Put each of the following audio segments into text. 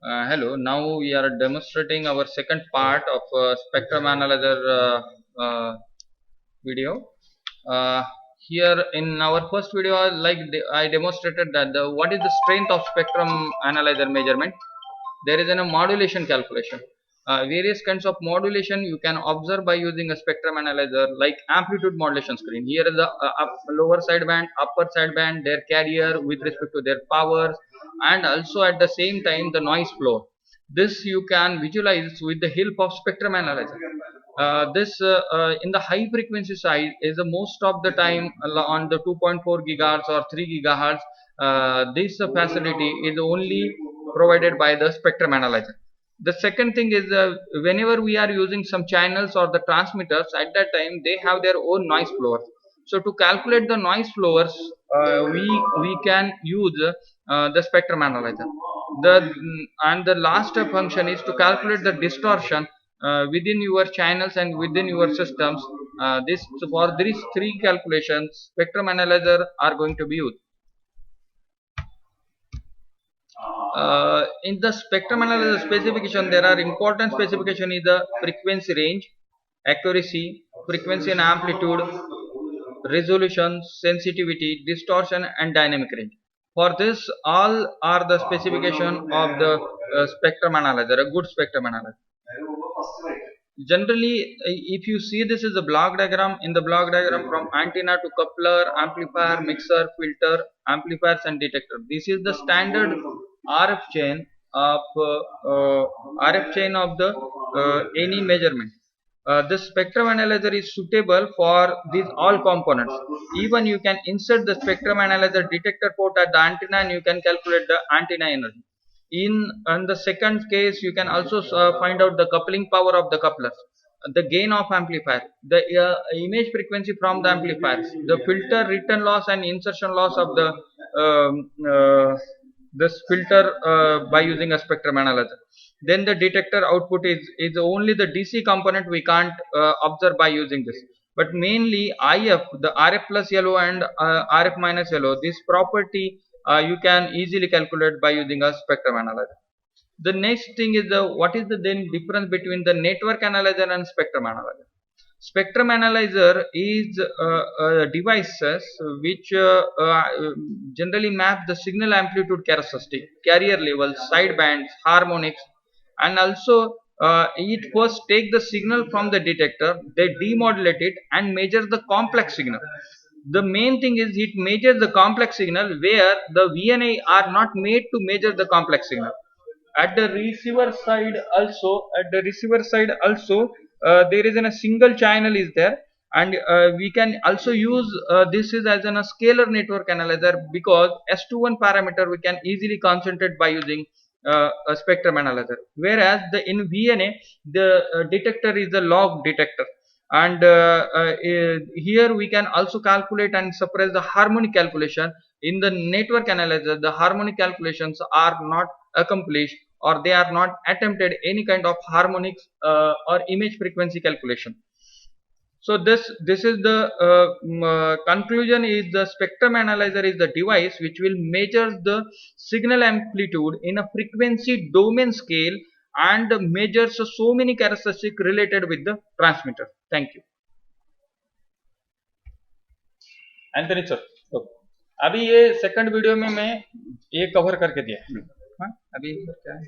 Hello, now we are demonstrating our second part of spectrum analyzer video. Uh, Here in our first video, I demonstrated that what is the strength of spectrum analyzer measurement. There is a modulation calculation. Various kinds of modulation you can observe by using a spectrum analyzer, like amplitude modulation screen. Here is the lower sideband, upper sideband, their carrier with respect to their powers, and also at the same time the noise floor. This you can visualize with the help of spectrum analyzer. This in the high frequency side is most of the time on the 2.4 gigahertz or 3 gigahertz. This facility is only provided by the spectrum analyzer. The second thing is whenever we are using some channels or the transmitters, at that time they have their own noise floors. So to calculate the noise floors, we can use the spectrum analyzer. The last function is to calculate the distortion within your channels and within your systems. For these three calculations, spectrum analyzer are going to be used. In the spectrum analysis specification, there are important specification is the frequency range, accuracy, frequency and amplitude, resolution, sensitivity, distortion, and dynamic range. For this, all are the specification of the spectrum analyzer, a good spectrum analyzer. Generally, if you see, this is a block diagram. In the block diagram, from antenna to coupler, amplifier, mixer, filter, amplifiers, and detector. This is the standard RF chain of any measurement. The spectrum analyzer is suitable for these all components. Even you can insert the spectrum analyzer detector port at the antenna, and you can calculate the antenna energy. In the second case, you can also find out the coupling power of the couplers, the gain of amplifier, the image frequency from the amplifiers, the filter return loss and insertion loss of the this filter by using a spectrum analyzer. Then the detector output is only the DC component we can't observe by using this. But mainly IF, the RF plus yellow and RF minus yellow, this property you can easily calculate by using a spectrum analyzer. The next thing is what is the then difference between the network analyzer and spectrum analyzer. Spectrum analyzer is devices which generally map the signal amplitude characteristic, carrier levels, sidebands, harmonics, and also it first take the signal from the detector, they demodulate it and measure the complex signal. The main thing is it measures the complex signal where the VNA are not made to measure the complex signal. At the receiver side also, there is a single channel is there, and we can also use this is as a scalar network analyzer, because S21 parameter we can easily concentrate by using a spectrum analyzer, whereas in VNA the detector is the log detector. And here we can also calculate and suppress the harmonic calculation. In the network analyzer, the harmonic calculations are not accomplished, or they are not attempted any kind of harmonics or image frequency calculation. So this is the conclusion is the spectrum analyzer is the device which will measure the signal amplitude in a frequency domain scale and measures so many characteristics related with the transmitter. Thank you. Anthony sir, अभी ये second video में मैं ये cover करके दिया है. हाँ, अभी क्या है,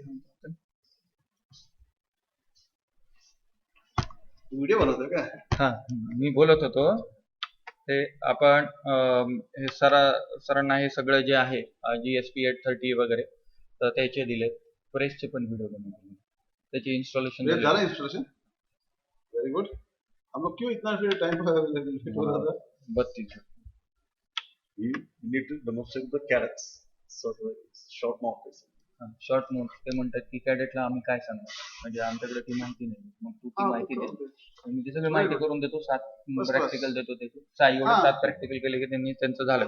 व्हिडिओ बनवतो का? हां, मी बोलत होतो ते आपण हे सरांना हे सगळं जे आहे GSP 830 वगैरे तर त्याचे दिले, प्रेसचे पण व्हिडिओ बनवले, त्याचे इन्स्टॉलेशन झालं इंस्टॉलेशन. Very good. हम लोग क्यों इतना टाइम लेट हो रहा था? 32 You need to demonstrate the carrots. So short mark. Short note ते म्हणतात की कॅडेटला आम्ही काय सांगणार, म्हणजे आमच्याकडे ती माहिती नाही, मग तू ती माहिती दे, मी ती सगळी माहिती करून देतो. 7 प्रॅक्टिकल देतो, ते 7 प्रॅक्टिकल केले की त्यांनी त्यांचं झालं.